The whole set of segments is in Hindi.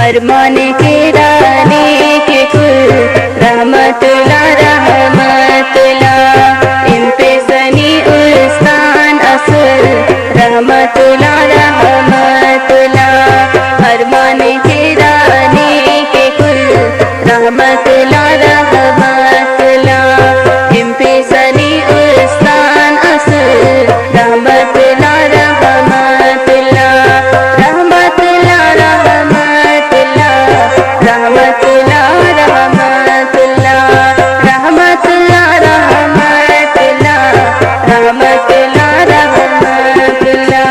अरमान के रानी के कुल रहमतुल्लाह रहमतुल्लाह इन पे सनी उस्तान असल रहमतुल्लाह रहमतुल्लाह अरमान के रानी के कुल रहमतुल्लाह रहमतुल्लाह इन पे सनी उस्तान असल रहमतुल्लाह रहमतुल्लाह रहमतुल्लाह रहमतुल्लाह रहमतुल्लाह रहमतुल्लाह रहमतुल्लाह रहमतुल्लाह रहमतुल्लाह।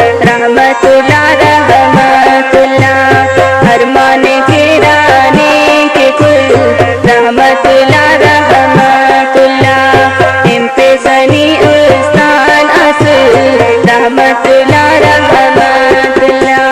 रहमतुल्लाह रहमतुल्लाह अरमान के रानी के कुल रहमतुल्लाह रहमतुल्लाह इन पे सनी उस्तान असल रहमतुल्लाह रहमतुल्लाह।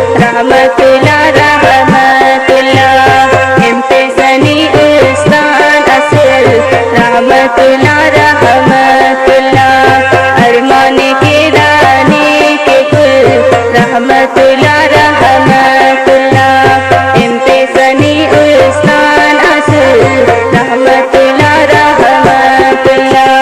रहमतुल्लाह रहमतुल्लाह इन पे सनी उस्तान असल रहमतुल्लाह रहमतुल्लाह अरमान के रानी के कुल रहमतुल्लाह रहमतुल्लाह इन पे सनी उस्तान असल रहमतुल्लाह रहमतुल्लाह।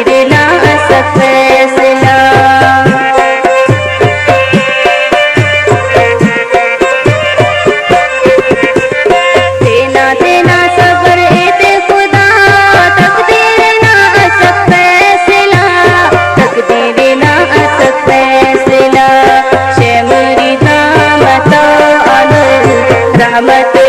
तकदीर ना असक फैसला। देना देना सबर एते खुदा, तकदीर ना असक फैसला, तकदीर ना असक फैसला। शेमरी दामता अनल रहमत